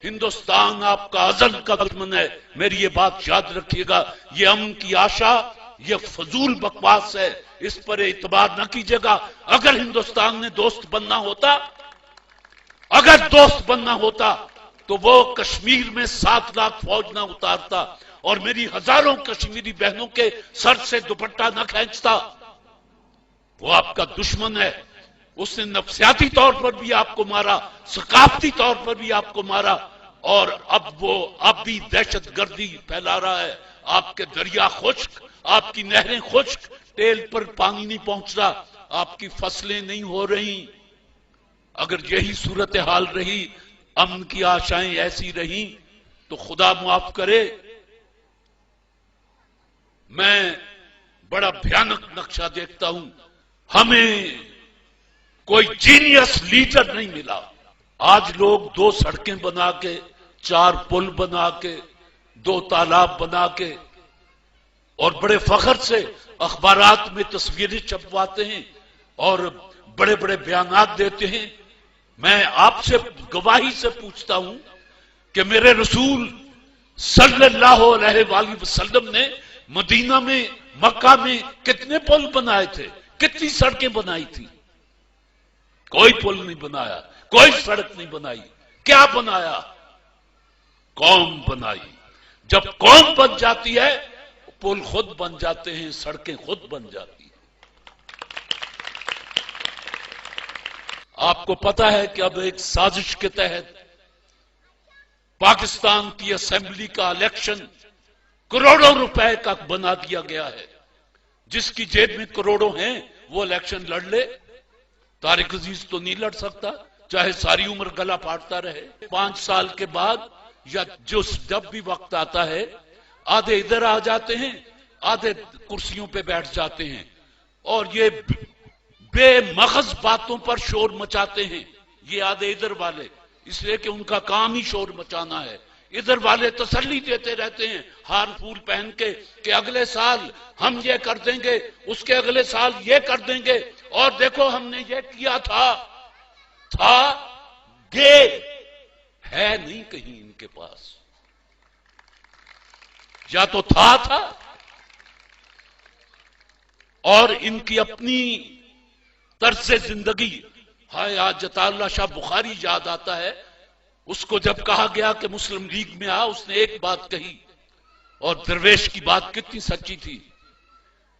ہندوستان آپ کا ازل کا دشمن ہے، میری یہ بات یاد رکھیے گا۔ یہ امن کی آشا یہ فضول بکواس ہے، اس پر اعتبار نہ کیجیے گا۔ اگر ہندوستان نے دوست بننا ہوتا تو وہ کشمیر میں 7 لاکھ فوج نہ اتارتا اور میری ہزاروں کشمیری بہنوں کے سر سے دوپٹہ نہ کھینچتا۔ وہ آپ کا دشمن ہے، اس نے نفسیاتی طور پر بھی آپ کو مارا، ثقافتی طور پر بھی آپ کو مارا، اور اب بھی دہشت گردی پھیلا رہا ہے۔ آپ کے دریا خشک، آپ کی نہریں خشک، ٹیل پر پانی نہیں پہنچ رہا، آپ کی فصلیں نہیں ہو رہی۔ اگر یہی صورتحال رہی، امن کی آشائیں ایسی رہیں، تو خدا معاف کرے، میں بڑا بھیانک نقشہ دیکھتا ہوں۔ ہمیں کوئی جینیس لیڈر نہیں ملا۔ آج لوگ 2 سڑکیں بنا کے، 4 پل بنا کے، 2 تالاب بنا کے، اور بڑے فخر سے اخبارات میں تصویریں چھپواتے ہیں اور بڑے بڑے بیانات دیتے ہیں۔ میں آپ سے گواہی سے پوچھتا ہوں کہ میرے رسول صلی اللہ علیہ وآلہ وسلم نے مدینہ میں، مکہ میں کتنے پل بنائے تھے، کتنی سڑکیں بنائی تھی؟ کوئی پل نہیں بنایا، کوئی سڑک نہیں بنائی۔ کیا بنایا؟ قوم بنائی۔ جب قوم بن جاتی ہے، پل خود بن جاتے ہیں، سڑکیں خود بن جاتی ہیں۔ آپ کو پتا ہے کہ اب ایک سازش کے تحت پاکستان کی اسمبلی کا الیکشن کروڑوں روپے کا بنا دیا گیا ہے۔ جس کی جیب میں کروڑوں ہیں وہ الیکشن لڑ لے۔ طارق عزیز تو نہیں لڑ سکتا، چاہے ساری عمر گلا پھاڑتا رہے۔ 5 سال کے بعد یا جب بھی وقت آتا ہے، آدھے ادھر آ جاتے ہیں، آدھے کرسیوں پہ بیٹھ جاتے ہیں، اور یہ بے مغز باتوں پر شور مچاتے ہیں۔ یہ آدھے ادھر والے، اس لیے کہ ان کا کام ہی شور مچانا ہے۔ ادھر والے تسلی دیتے رہتے ہیں ہار پھول پہن کے کہ اگلے سال ہم یہ کر دیں گے، اس کے اگلے سال یہ کر دیں گے، اور دیکھو ہم نے یہ کیا تھا گے ہے نہیں کہیں ان کے پاس، یا تو تھا اور ان کی اپنی طرز زندگی۔ ہائے، آج عطا اللہ شاہ بخاری یاد آتا ہے، اس کو جب کہا گیا کہ مسلم لیگ میں آ، اس نے ایک بات کہی، اور درویش کی بات کتنی سچی تھی۔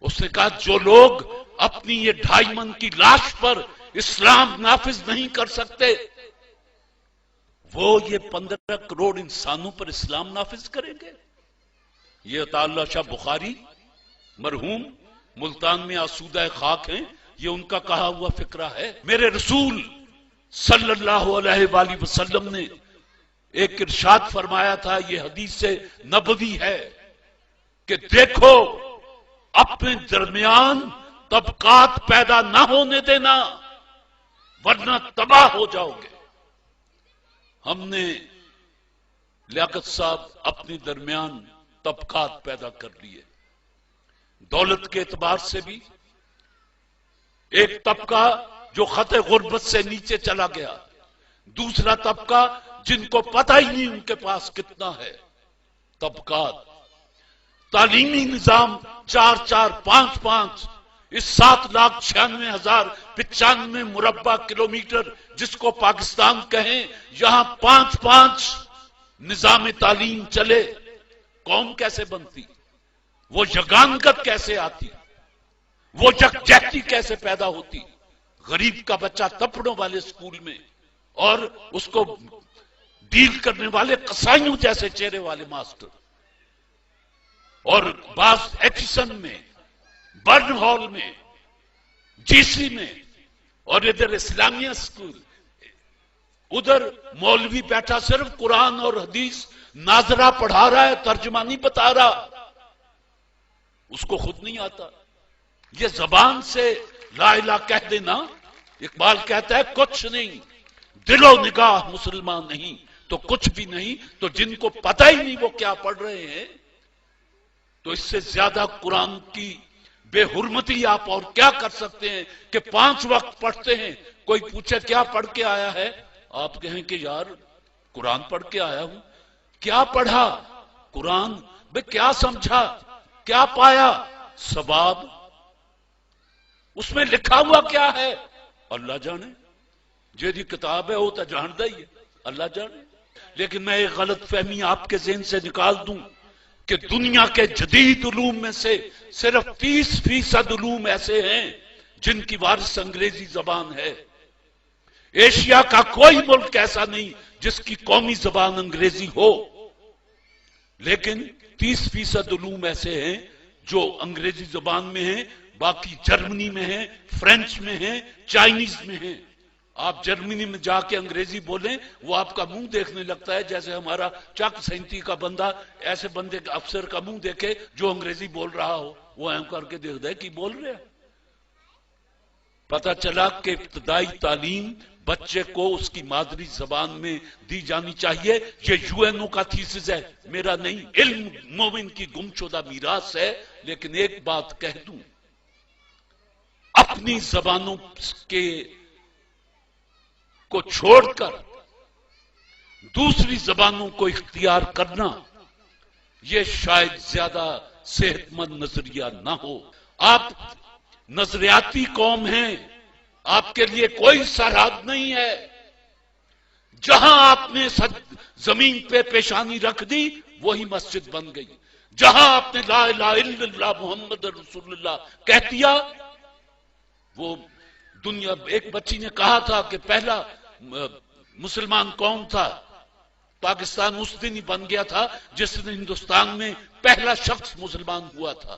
اس نے کہا جو لوگ اپنی یہ 2.5 من کی لاش پر اسلام نافذ نہیں کر سکتے، وہ یہ 15 کروڑ انسانوں پر اسلام نافذ کریں گے۔ یہ عطا اللہ شاہ بخاری مرحوم ملتان میں آسودہ خاک ہیں، یہ ان کا کہا ہوا فکرہ ہے۔ میرے رسول صلی اللہ علیہ وآلہ وسلم نے ایک ارشاد فرمایا تھا، یہ حدیث نبوی ہے، کہ دیکھو اپنے درمیان طبقات پیدا نہ ہونے دینا ورنہ تباہ ہو جاؤ گے۔ ہم نے لیاقت صاحب اپنے درمیان طبقات پیدا کر لیے، دولت کے اعتبار سے بھی ایک طبقہ جو خط غربت سے نیچے چلا گیا، دوسرا طبقہ جن کو پتہ ہی نہیں ان کے پاس کتنا ہے۔ طبقات، تعلیمی نظام 4-4، 5-5، اس 7,96,095 مربع کلومیٹر جس کو پاکستان کہیں، یہاں 5-5 نظام تعلیم چلے، قوم کیسے بنتی؟ وہ یگانگت کیسے آتی؟ وہ یکجہتی کیسے پیدا ہوتی؟ غریب کا بچہ تپڑوں والے سکول میں، اور اس کو ڈیل کرنے والے قصائیوں جیسے چہرے والے ماسٹر، اور بعض ایچسن میں، برن ہال میں، جی سی میں، اور ادھر اسلامیہ سکول، ادھر مولوی بیٹھا صرف قرآن اور حدیث ناظرہ پڑھا رہا ہے، ترجمہ نہیں بتا رہا، اس کو خود نہیں آتا۔ یہ زبان سے لا الہ کہہ دینا، اقبال کہتا ہے کچھ نہیں، دل و نگاہ مسلمان نہیں تو کچھ بھی نہیں۔ تو جن کو پتہ ہی نہیں وہ کیا پڑھ رہے ہیں، تو اس سے زیادہ قرآن کی بے حرمتی آپ اور کیا کر سکتے ہیں کہ 5 وقت پڑھتے ہیں، کوئی پوچھے کیا پڑھ کے آیا ہے، آپ کہیں کہ یار قرآن پڑھ کے آیا ہوں. کیا پڑھا؟ قرآن. بے کیا سمجھا؟ کیا پایا؟ ثواب. اس میں لکھا ہوا کیا ہے؟ اللہ جانے. جیدی کتاب ہے وہ تو جانتا ہی ہے، اللہ جانے. لیکن میں ایک غلط فہمی آپ کے ذہن سے نکال دوں کہ دنیا کے جدید علوم میں سے صرف 30% علوم ایسے ہیں جن کی وارث انگریزی زبان ہے. ایشیا کا کوئی ملک ایسا نہیں جس کی قومی زبان انگریزی ہو، لیکن 30% علوم ایسے ہیں جو انگریزی زبان میں ہیں، باقی جرمنی میں ہیں، فرینچ میں ہیں، چائنیز میں ہیں. آپ جرمنی میں جا کے انگریزی بولیں، وہ آپ کا منہ دیکھنے لگتا ہے جیسے ہمارا چک 37 کا بندہ ایسے بندے کا افسر کا منہ دیکھے جو انگریزی بول رہا ہو، وہ ایم کر کے دیکھتا ہے کہ بول رہے ہیں. پتہ چلا کہ ابتدائی تعلیم بچے کو اس کی مادری زبان میں دی جانی چاہیے. یہ یو این او کا تھیسس ہے، میرا نہیں. علم مومن کی گمشدہ میراث ہے. لیکن ایک بات کہہ دوں، اپنی زبانوں کے کو چھوڑ کر دوسری زبانوں کو اختیار کرنا یہ شاید زیادہ صحت مند نظریہ نہ ہو. آپ نظریاتی قوم ہیں، آپ کے لیے کوئی سرحد نہیں ہے. جہاں آپ نے زمین پہ پیشانی رکھ دی وہی مسجد بن گئی. جہاں آپ نے لا الہ الا اللہ محمد رسول اللہ کہہ دیا، وہ دنیا. ایک بچی نے کہا تھا کہ پہلا مسلمان کون تھا؟ پاکستان اس دن ہی بن گیا تھا جس دن ہندوستان میں پہلا شخص مسلمان ہوا تھا.